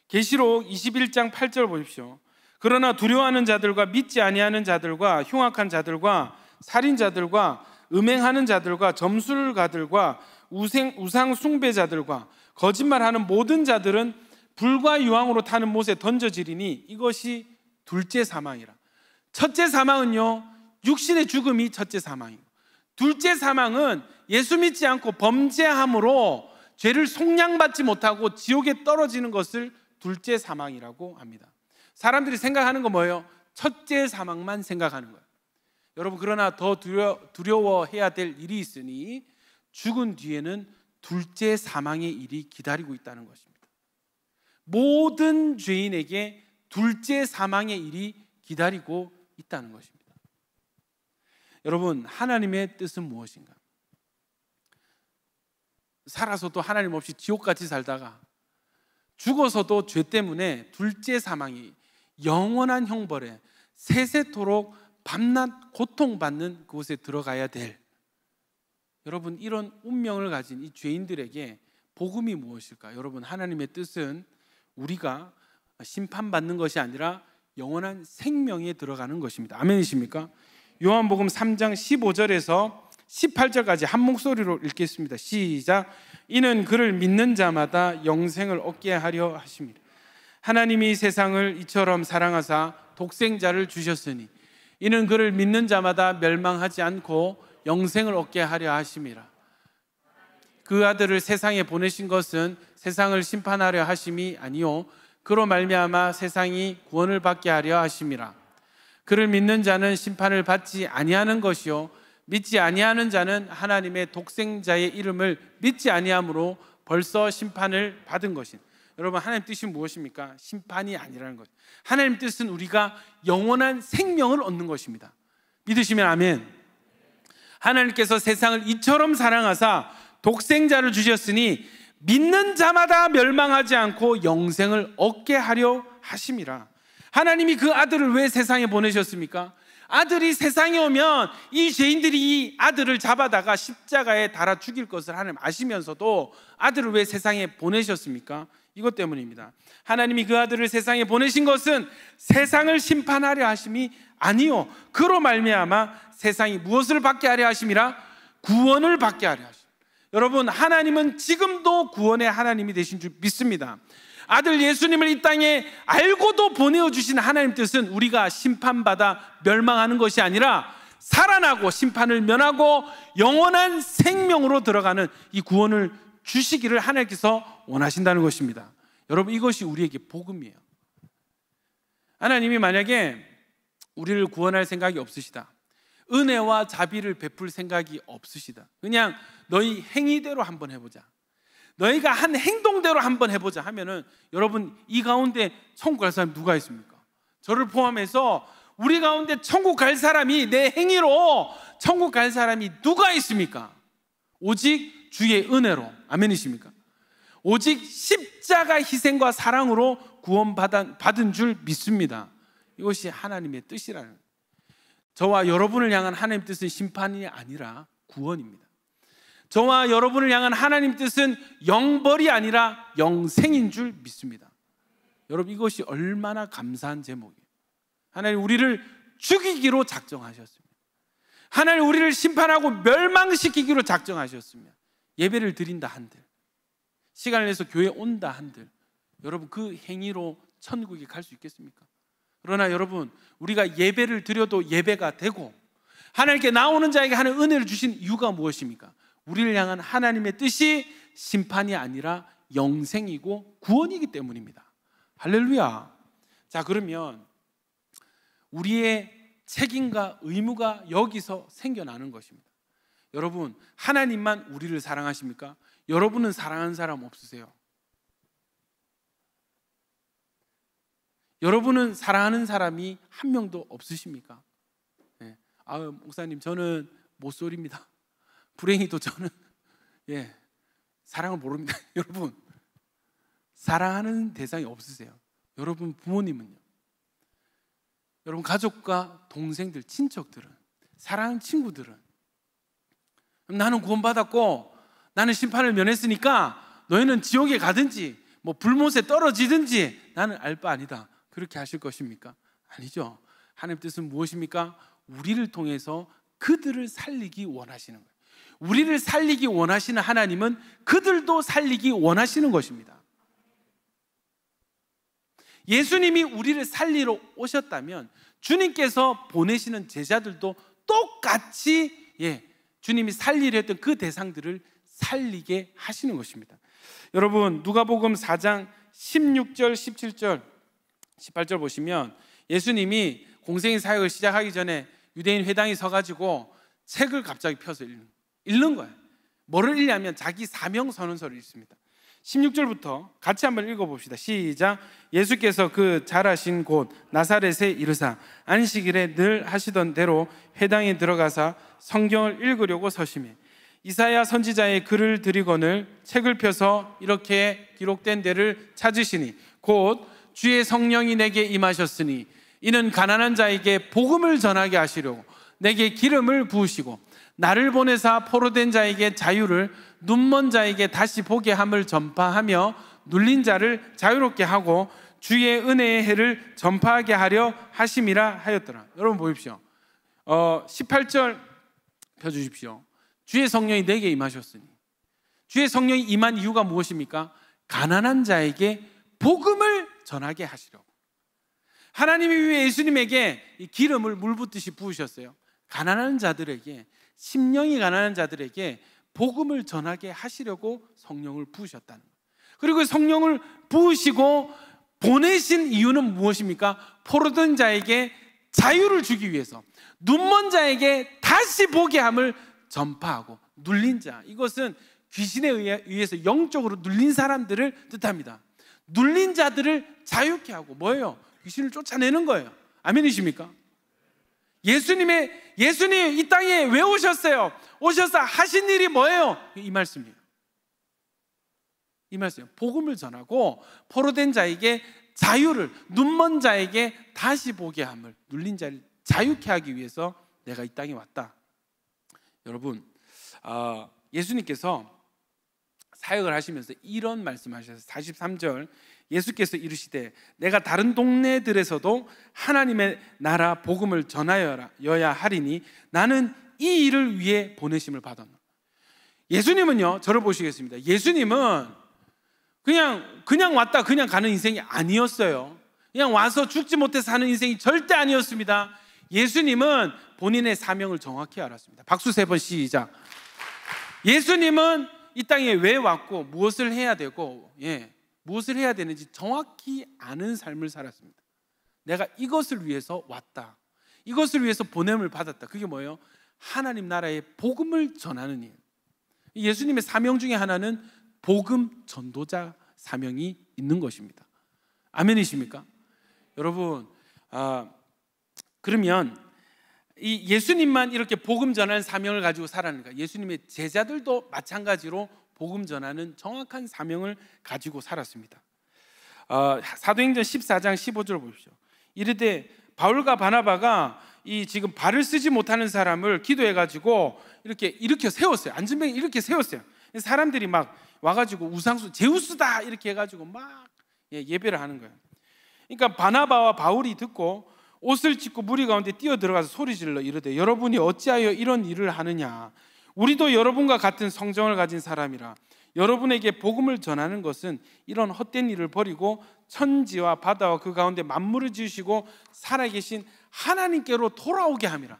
계시록 21장 8절 보십시오. 그러나 두려워하는 자들과 믿지 아니하는 자들과 흉악한 자들과 살인자들과 음행하는 자들과 점술가들과 우상 숭배자들과 거짓말하는 모든 자들은 불과 유황으로 타는 못에 던져지리니 이것이 둘째 사망이라. 첫째 사망은요, 육신의 죽음이 첫째 사망이고, 둘째 사망은 예수 믿지 않고 범죄함으로 죄를 속량받지 못하고 지옥에 떨어지는 것을 둘째 사망이라고 합니다. 사람들이 생각하는 거 뭐예요? 첫째 사망만 생각하는 거예요. 여러분, 그러나 더 두려워해야 될 일이 있으니 죽은 뒤에는 둘째 사망의 일이 기다리고 있다는 것입니다. 모든 죄인에게 둘째 사망의 일이 기다리고 있다는 것입니다. 여러분, 하나님의 뜻은 무엇인가? 살아서도 하나님 없이 지옥같이 살다가 죽어서도 죄 때문에 둘째 사망이 영원한 형벌에 세세토록 밤낮 고통받는 그곳에 들어가야 될, 여러분, 이런 운명을 가진 이 죄인들에게 복음이 무엇일까? 여러분, 하나님의 뜻은 우리가 심판받는 것이 아니라 영원한 생명에 들어가는 것입니다. 아멘이십니까? 요한복음 3장 15절에서 18절까지 한 목소리로 읽겠습니다. 시작. 이는 그를 믿는 자마다 영생을 얻게 하려 하심이라. 하나님이 세상을 이처럼 사랑하사 독생자를 주셨으니 이는 그를 믿는 자마다 멸망하지 않고 영생을 얻게 하려 하심이라. 그 아들을 세상에 보내신 것은 세상을 심판하려 하심이 아니요 그로 말미암아 세상이 구원을 받게 하려 하심이라. 그를 믿는 자는 심판을 받지 아니하는 것이요 믿지 아니하는 자는 하나님의 독생자의 이름을 믿지 아니함으로 벌써 심판을 받은 것이니. 여러분, 하나님 뜻이 무엇입니까? 심판이 아니라는 것. 하나님 뜻은 우리가 영원한 생명을 얻는 것입니다. 믿으시면 아멘. 하나님께서 세상을 이처럼 사랑하사 독생자를 주셨으니 믿는 자마다 멸망하지 않고 영생을 얻게 하려 하심이라. 하나님이 그 아들을 왜 세상에 보내셨습니까? 아들이 세상에 오면 이 죄인들이 이 아들을 잡아다가 십자가에 달아 죽일 것을 하나님 아시면서도 아들을 왜 세상에 보내셨습니까? 이것 때문입니다. 하나님이 그 아들을 세상에 보내신 것은 세상을 심판하려 하심이 아니요 그로 말미암아 세상이 무엇을 받게 하려 하심이라? 구원을 받게 하려 하심. 여러분, 하나님은 지금도 구원의 하나님이 되신 줄 믿습니다. 아들 예수님을 이 땅에 알고도 보내주신 하나님 뜻은 우리가 심판받아 멸망하는 것이 아니라 살아나고 심판을 면하고 영원한 생명으로 들어가는 이 구원을 주시기를 하나님께서 원하신다는 것입니다. 여러분, 이것이 우리에게 복음이에요. 하나님이 만약에 우리를 구원할 생각이 없으시다, 은혜와 자비를 베풀 생각이 없으시다, 그냥 너희 행위대로 한번 해보자, 너희가 한 행동대로 한번 해보자 하면은 여러분, 이 가운데 천국 갈 사람이 누가 있습니까? 저를 포함해서 우리 가운데 천국 갈 사람이, 내 행위로 천국 갈 사람이 누가 있습니까? 오직 주의 은혜로. 아멘이십니까? 오직 십자가 희생과 사랑으로 구원받은 줄 믿습니다. 이것이 하나님의 뜻이라는 거예요. 저와 여러분을 향한 하나님 뜻은 심판이 아니라 구원입니다. 저와 여러분을 향한 하나님 뜻은 영벌이 아니라 영생인 줄 믿습니다. 여러분, 이것이 얼마나 감사한 제목이에요. 하나님 우리를 죽이기로 작정하셨습니다. 하나님 우리를 심판하고 멸망시키기로 작정하셨습니다. 예배를 드린다 한들, 시간을 내서 교회에 온다 한들, 여러분 그 행위로 천국에 갈 수 있겠습니까? 그러나 여러분, 우리가 예배를 드려도 예배가 되고 하나님께 나오는 자에게 하는 은혜를 주신 이유가 무엇입니까? 우리를 향한 하나님의 뜻이 심판이 아니라 영생이고 구원이기 때문입니다. 할렐루야. 자, 그러면 우리의 책임과 의무가 여기서 생겨나는 것입니다. 여러분, 하나님만 우리를 사랑하십니까? 여러분은 사랑하는 사람 없으세요? 여러분은 사랑하는 사람이 한 명도 없으십니까? 네. 목사님, 저는 모쏠입니다. 불행히도 저는 사랑을 모릅니다. 여러분, 사랑하는 대상이 없으세요? 여러분 부모님은요? 여러분 가족과 동생들, 친척들은, 사랑하는 친구들은, 나는 구원받았고 나는 심판을 면했으니까 너희는 지옥에 가든지 뭐 불못에 떨어지든지 나는 알 바 아니다, 그렇게 하실 것입니까? 아니죠. 하나님 뜻은 무엇입니까? 우리를 통해서 그들을 살리기 원하시는 거예요. 우리를 살리기 원하시는 하나님은 그들도 살리기 원하시는 것입니다. 예수님이 우리를 살리러 오셨다면 주님께서 보내시는 제자들도 똑같이 주님이 살리려 했던 그 대상들을 살리게 하시는 것입니다. 여러분, 누가복음 4장 16절, 17절, 18절 보시면 예수님이 공생의 사역을 시작하기 전에 유대인 회당에 서가지고 책을 갑자기 펴서 읽는 거예요. 뭐를 읽냐면 자기 사명 선언서를 읽습니다. 16절부터 같이 한번 읽어봅시다. 시작. 예수께서 그 자라신 곳 나사렛에 이르사 안식일에 늘 하시던 대로 회당에 들어가사 성경을 읽으려고 서심해 이사야 선지자의 글을 들이거늘 책을 펴서 이렇게 기록된 데를 찾으시니 곧 주의 성령이 내게 임하셨으니 이는 가난한 자에게 복음을 전하게 하시려고 내게 기름을 부으시고 나를 보내사 포로된 자에게 자유를, 눈먼 자에게 다시 보게 함을 전파하며 눌린 자를 자유롭게 하고 주의 은혜의 해를 전파하게 하려 하심이라 하였더라. 여러분 보십시오. 18절 펴주십시오. 주의 성령이 내게 임하셨으니, 주의 성령이 임한 이유가 무엇입니까? 가난한 자에게 복음을 전하게 하시려고. 하나님이 왜 예수님에게 이 기름을 물 붓듯이 부으셨어요? 가난한 자들에게, 심령이 가난한 자들에게 복음을 전하게 하시려고 성령을 부으셨다는 거예요. 그리고 성령을 부으시고 보내신 이유는 무엇입니까? 포로된 자에게 자유를 주기 위해서 눈먼 자에게 다시 보게 함을 전파하고, 눌린 자, 이것은 귀신에 의해서 영적으로 눌린 사람들을 뜻합니다. 눌린 자들을 자유케 하고, 뭐예요? 귀신을 쫓아내는 거예요. 아멘이십니까? 예수님 이 땅에 왜 오셨어요? 오셔서 하신 일이 뭐예요? 이 말씀이에요. 이 말씀이에요. 복음을 전하고 포로된 자에게 자유를, 눈먼 자에게 다시 보게 함을, 눌린 자를 자유케 하기 위해서 내가 이 땅에 왔다. 여러분, 예수님께서 사역을 하시면서 이런 말씀하셨어요. 43절, 예수께서 이르시되 내가 다른 동네들에서도 하나님의 나라 복음을 전하여야 하리니 나는 이 일을 위해 보내심을 받았노라. 예수님은요, 저를 보시겠습니다. 예수님은 그냥 왔다 그냥 가는 인생이 아니었어요. 그냥 와서 죽지 못해 사는 인생이 절대 아니었습니다. 예수님은 본인의 사명을 정확히 알았습니다. 박수 3번 시작. 예수님은 이 땅에 왜 왔고 무엇을 해야 되고, 무엇을 해야 되는지 정확히 아는 삶을 살았습니다. 내가 이것을 위해서 왔다, 이것을 위해서 보냄을 받았다. 그게 뭐예요? 하나님 나라의 복음을 전하는 일. 예수님의 사명 중에 하나는 복음 전도자 사명이 있는 것입니다. 아멘이십니까? 여러분, 그러면 이 예수님만 이렇게 복음 전하는 사명을 가지고 살았는가? 예수님의 제자들도 마찬가지로 복음 전하는 정확한 사명을 가지고 살았습니다. 사도행전 14장 15절 보십시오. 이르되 바울과 바나바가 이 지금 발을 쓰지 못하는 사람을 기도해가지고 이렇게 일으켜 세웠어요. 안전병에 이렇게 세웠어요. 사람들이 막 와가지고 우상수 제우스다 이렇게 해가지고 막 예배를 하는 거예요. 그러니까 바나바와 바울이 듣고 옷을 찢고 무리 가운데 뛰어 들어가서 소리질러 이르되 여러분이 어찌하여 이런 일을 하느냐? 우리도 여러분과 같은 성정을 가진 사람이라. 여러분에게 복음을 전하는 것은 이런 헛된 일을 버리고 천지와 바다와 그 가운데 만물을 지으시고 살아계신 하나님께로 돌아오게 함이라.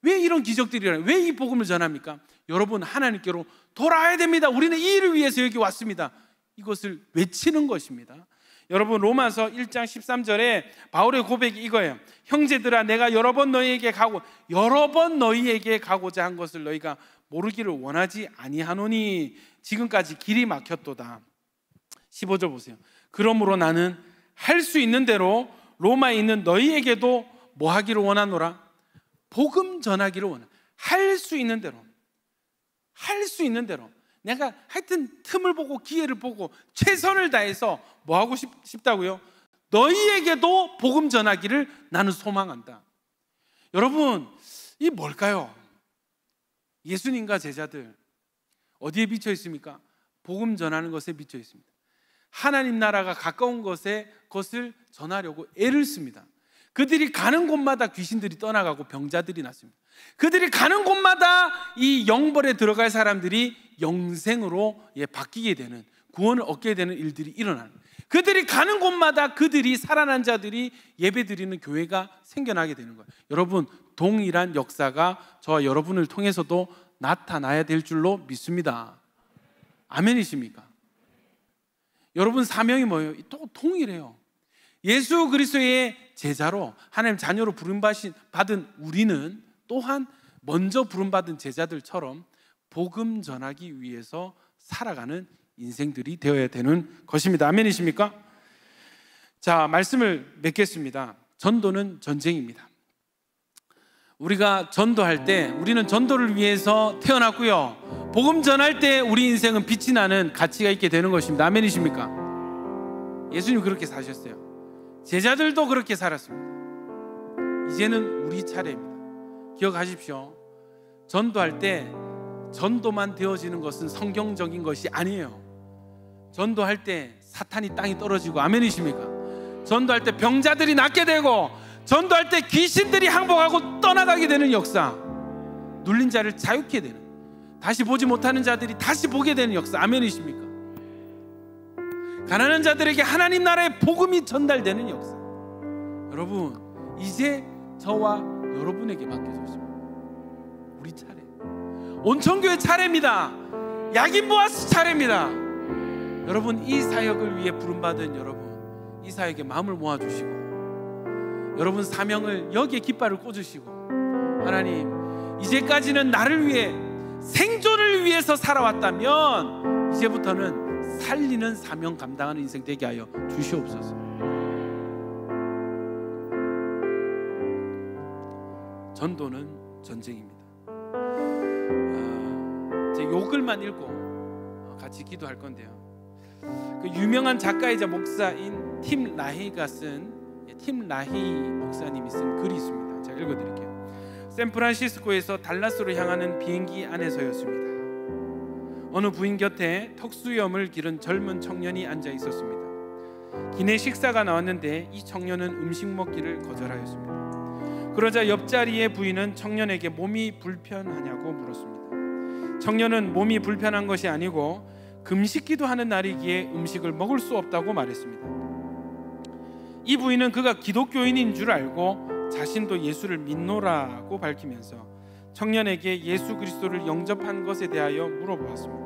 왜 이런 기적들이 일어나요? 왜 이 복음을 전합니까? 여러분, 하나님께로 돌아와야 됩니다. 우리는 이 일을 위해서 여기 왔습니다. 이것을 외치는 것입니다. 여러분, 로마서 1장 13절에 바울의 고백이 이거예요. 형제들아, 내가 여러 번 너희에게 가고자 한 것을 너희가 모르기를 원하지 아니하노니 지금까지 길이 막혔도다. 15절 보세요. 그러므로 나는 할 수 있는 대로 로마에 있는 너희에게도 뭐 하기를 원하노라? 복음 전하기를 원해. 할 수 있는 대로, 내가 하여튼 틈을 보고 기회를 보고 최선을 다해서 뭐 하고 싶다고요? 너희에게도 복음 전하기를 나는 소망한다. 여러분, 이 뭘까요? 예수님과 제자들 어디에 비쳐 있습니까? 복음 전하는 것에 비쳐 있습니다. 하나님 나라가 가까운 것을 전하려고 애를 씁니다. 그들이 가는 곳마다 귀신들이 떠나가고 병자들이 났습니다. 그들이 가는 곳마다 이 영벌에 들어갈 사람들이 영생으로 바뀌게 되는, 구원을 얻게 되는 일들이 일어나는, 그들이 가는 곳마다 그들이 살아난 자들이 예배드리는 교회가 생겨나게 되는 거예요. 여러분, 동일한 역사가 저와 여러분을 통해서도 나타나야 될 줄로 믿습니다. 아멘이십니까? 여러분, 사명이 뭐예요? 또 동일해요. 예수 그리스도의 제자로 하나님 자녀로 부름받은 우리는 또한 먼저 부름받은 제자들처럼 복음 전하기 위해서 살아가는 인생들이 되어야 되는 것입니다. 아멘이십니까? 자, 말씀을 맺겠습니다. 전도는 전쟁입니다. 우리가 전도할 때 우리는 전도를 위해서 태어났고요, 복음 전할 때 우리 인생은 빛이 나는 가치가 있게 되는 것입니다. 아멘이십니까? 예수님 그렇게 사셨어요. 제자들도 그렇게 살았습니다. 이제는 우리 차례입니다. 기억하십시오. 전도할 때 전도만 되어지는 것은 성경적인 것이 아니에요. 전도할 때 사탄이 땅이 떨어지고, 아멘이십니까? 전도할 때 병자들이 낫게 되고, 전도할 때 귀신들이 항복하고 떠나가게 되는 역사, 눌린 자를 자유케 되는, 다시 보지 못하는 자들이 다시 보게 되는 역사, 아멘이십니까? 가난한 자들에게 하나님 나라의 복음이 전달되는 역사. 여러분, 이제 저와 여러분에게 맡겨져 있습니다. 우리 차례, 온천교회 차례입니다. 야긴보아스 차례입니다. 여러분, 이 사역을 위해 부름받은 여러분, 이 사역에 마음을 모아주시고, 여러분 사명을 여기에 깃발을 꽂으시고, 하나님 이제까지는 나를 위해 생존을 위해서 살아왔다면 이제부터는 살리는 사명 감당하는 인생 되게 하여 주시옵소서. 전도는 전쟁입니다. 제 요 글만 읽고 같이 기도할 건데요, 그 유명한 작가이자 목사인 팀 라히가 쓴, 팀 라히 목사님이 쓴 글이 있습니다. 제가 읽어드릴게요. 샌프란시스코에서 달라스로 향하는 비행기 안에서였습니다. 어느 부인 곁에 턱수염을 기른 젊은 청년이 앉아 있었습니다. 기내 식사가 나왔는데 이 청년은 음식 먹기를 거절하였습니다. 그러자 옆자리의 부인은 청년에게 몸이 불편하냐고 물었습니다. 청년은 몸이 불편한 것이 아니고 금식기도 하는 날이기에 음식을 먹을 수 없다고 말했습니다. 이 부인은 그가 기독교인인 줄 알고 자신도 예수를 믿노라고 밝히면서 청년에게 예수 그리스도를 영접한 것에 대하여 물어보았습니다.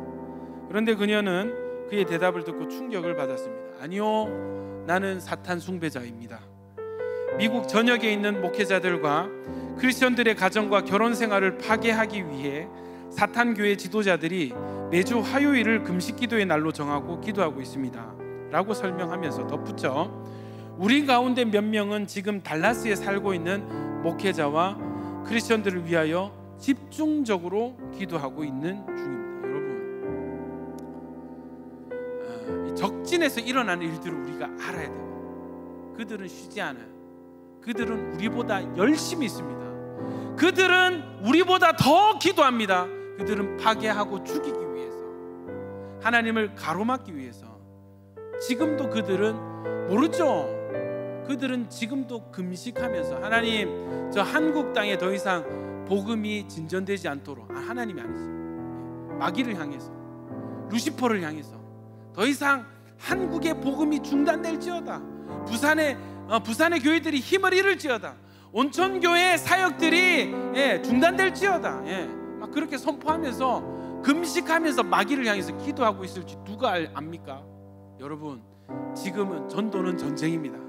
그런데 그녀는 그의 대답을 듣고 충격을 받았습니다. 아니요, 나는 사탄 숭배자입니다. 미국 전역에 있는 목회자들과 크리스천들의 가정과 결혼 생활을 파괴하기 위해 사탄교회 지도자들이 매주 화요일을 금식기도의 날로 정하고 기도하고 있습니다 라고 설명하면서 덧붙여 우리 가운데 몇 명은 지금 달라스에 살고 있는 목회자와 크리스천들을 위하여 집중적으로 기도하고 있는 중입니다. 여러분, 적진에서 일어나는 일들을 우리가 알아야 돼요. 그들은 쉬지 않아요. 그들은 우리보다 열심히 있습니다. 그들은 우리보다 더 기도합니다. 그들은 파괴하고 죽이기 위해서, 하나님을 가로막기 위해서. 지금도 그들은 모르죠. 그들은 지금도 금식하면서 하나님, 저 한국 땅에 더 이상 복음이 진전되지 않도록, 하나님이 아니지, 마귀를 향해서, 루시퍼를 향해서 더 이상 한국의 복음이 중단될지어다. 부산의 교회들이 힘을 잃을지어다. 온천교회 사역들이 중단될지어다. 막 그렇게 선포하면서 금식하면서 마귀를 향해서 기도하고 있을지 누가 압니까? 여러분, 지금은 전도는 전쟁입니다.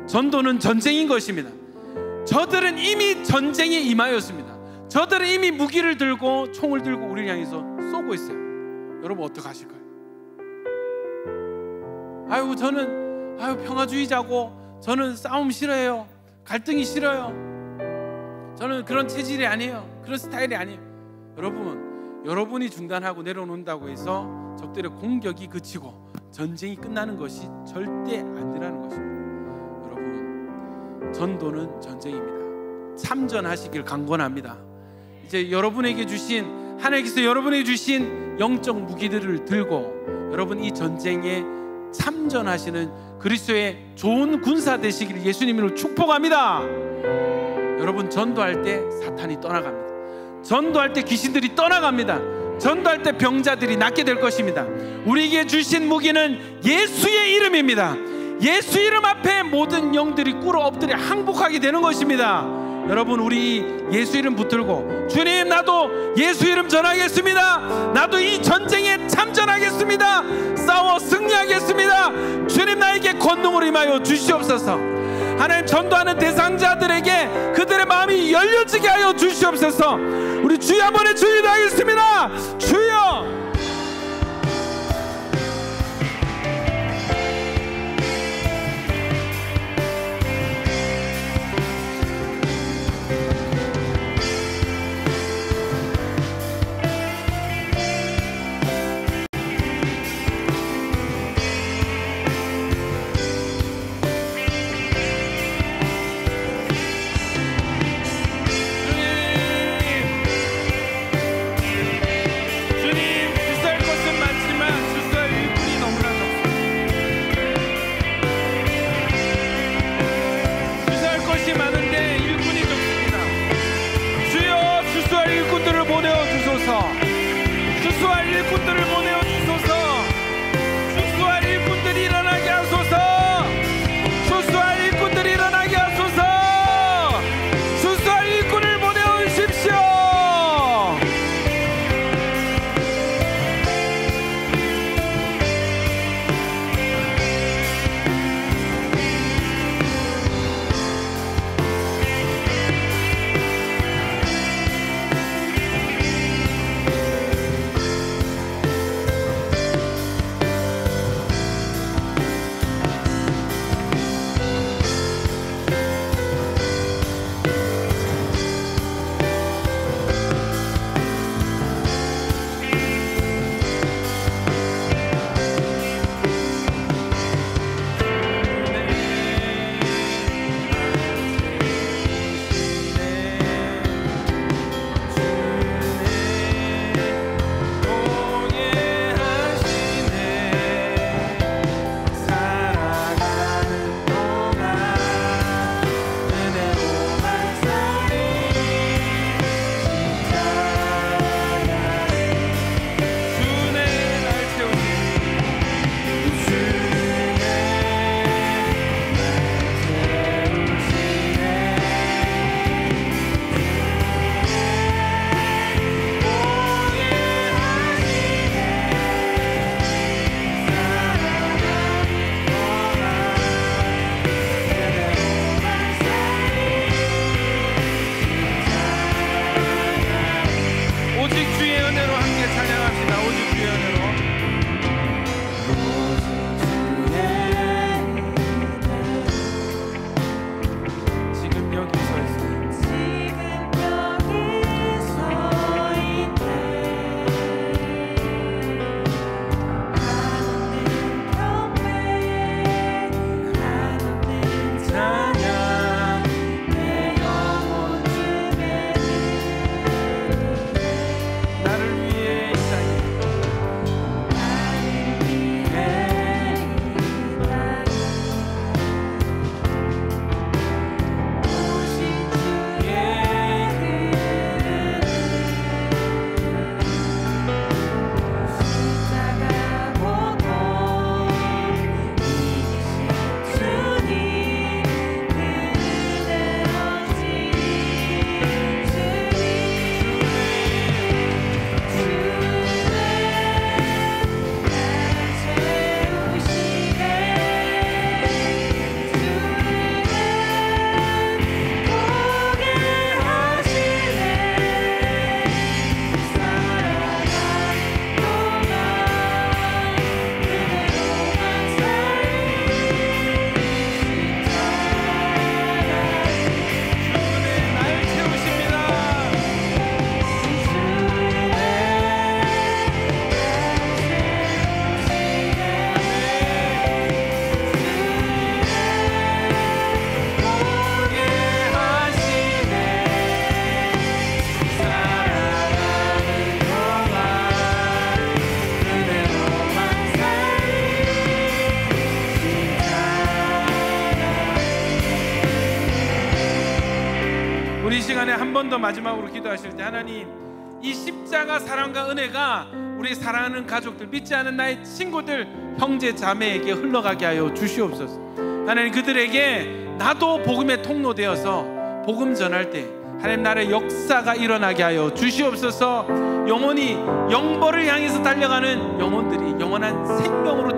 전도는 전쟁인 것입니다. 저들은 이미 전쟁에 임하였습니다. 저들은 이미 무기를 들고 총을 들고 우리를 향해서 쏘고 있어요. 여러분 어떡하실까요? 저는 평화주의자고, 저는 싸움 싫어해요. 갈등이 싫어요. 저는 그런 체질이 아니에요. 그런 스타일이 아니에요. 여러분이 중단하고 내려놓는다고 해서 적들의 공격이 그치고 전쟁이 끝나는 것이 절대 아니라는 것입니다. 여러분, 전도는 전쟁입니다. 참전하시길 강권합니다. 이제 하나님께서 여러분에게 주신 영적 무기들을 들고 여러분 이 전쟁에 참전하시는 그리스도의 좋은 군사 되시기를 예수님으로 축복합니다. 여러분, 전도할 때 사탄이 떠나갑니다. 전도할 때 귀신들이 떠나갑니다. 전도할 때 병자들이 낫게 될 것입니다. 우리에게 주신 무기는 예수의 이름입니다. 예수 이름 앞에 모든 영들이 꿇어 엎드려 항복하게 되는 것입니다. 여러분, 우리 예수 이름 붙들고, 주님, 나도 예수 이름 전하겠습니다. 나도 이 전쟁에 참전하겠습니다. 싸워 승리하겠습니다. 주님, 나에게 권능으로 임하여 주시옵소서. 하나님, 전도하는 대상자들에게 그들의 마음이 열려지게 하여 주시옵소서. 우리 주여 한번 주여 하겠습니다. 주여. 주님 우리 시간에 한 번 더 마지막으로 기도하실 때, 하나님, 이 십자가 사랑과 은혜가 우리 사랑하는 가족들, 믿지 않은 나의 친구들, 형제 자매에게 흘러가게 하여 주시옵소서. 하나님, 그들에게 나도 복음의 통로 되어서 복음 전할 때 하나님 나라의 역사가 일어나게 하여 주시옵소서. 영혼이 영벌을 향해서 달려가는 영혼들이 영원한 생명으로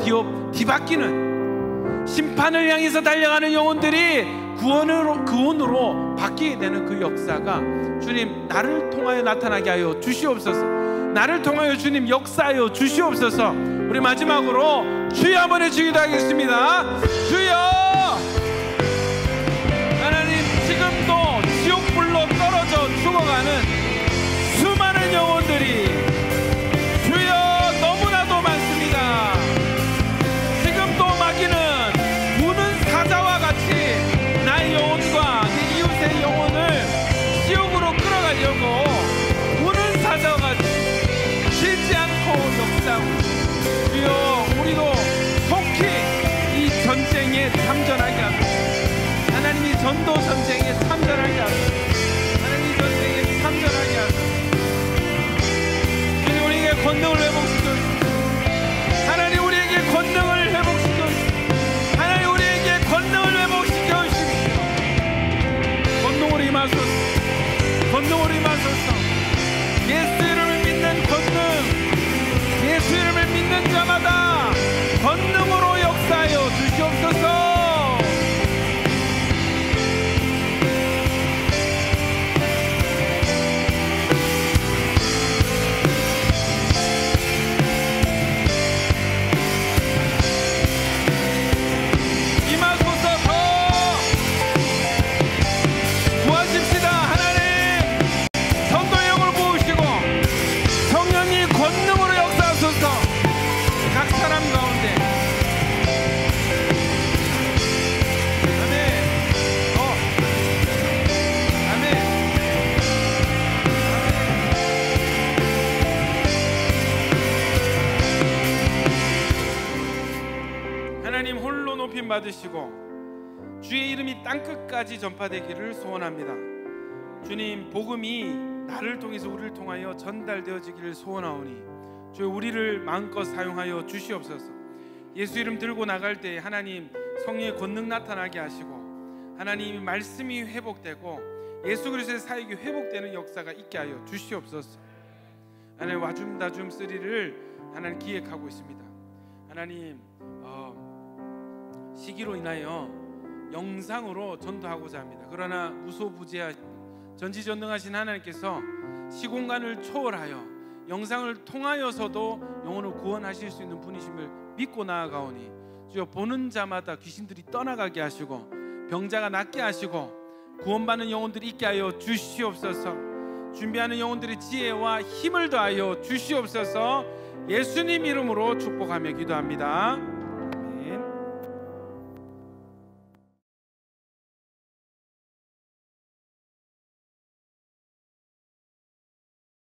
뒤바뀌는, 심판을 향해서 달려가는 영혼들이 구원으로 바뀌게 되는 그 역사가 주님 나를 통하여 나타나게 하여 주시옵소서. 나를 통하여 주님 역사하여 주시옵소서. 우리 마지막으로 주여 한번 해주기도 하겠습니다. 주여! 하나님, 지금도 지옥불로 떨어져 죽어가는 수많은 영혼들이 주여 너무나도 많습니다. 지금도 마귀는 우는 사자와 같이 나의 영혼과 내 이웃의 영혼을 지옥으로 끌어가려고 우는 사자와 같이 쉬지 않고 역사하고, 주여 우리도 속히 이 전쟁에 참전하게 하소서. 하나님이 전도 전쟁에 참전하게 하소서. 하나님 이 전쟁에 참전하게 하소서. 주님 우리에게 권능을 회복시켜 주시옵소서. 하나님 우리에게 권능을 회복시켜 주시옵소서. 하나님 우리에게 권능을 회복시켜 주십시오. 권능으로 임하소서. 권능으로 임하소서. 예수 이름을 믿는 권능, 예수 이름을 믿는 자마다 권능으로 역사하여 주시옵소서. 하나님 홀로 높임 받으시고 주의 이름이 땅끝까지 전파되기를 소원합니다. 주님, 복음이 나를 통해서 우리를 통하여 전달되어지기를 소원하오니 주여 우리를 마음껏 사용하여 주시옵소서. 예수 이름 들고 나갈 때 하나님 성령의 권능 나타나게 하시고, 하나님 말씀이 회복되고 예수 그리스도의 사역이 회복되는 역사가 있게 하여 주시옵소서. 하나님 와줌다줌 쓰리를 하나님 기획하고 있습니다. 하나님 시기로 인하여 영상으로 전도하고자 합니다. 그러나 무소부재하신 전지전능하신 하나님께서 시공간을 초월하여 영상을 통하여서도 영혼을 구원하실 수 있는 분이심을 믿고 나아가오니 주여 보는 자마다 귀신들이 떠나가게 하시고 병자가 낫게 하시고 구원받는 영혼들이 있게 하여 주시옵소서. 준비하는 영혼들의 지혜와 힘을 더하여 주시옵소서. 예수님 이름으로 축복하며 기도합니다.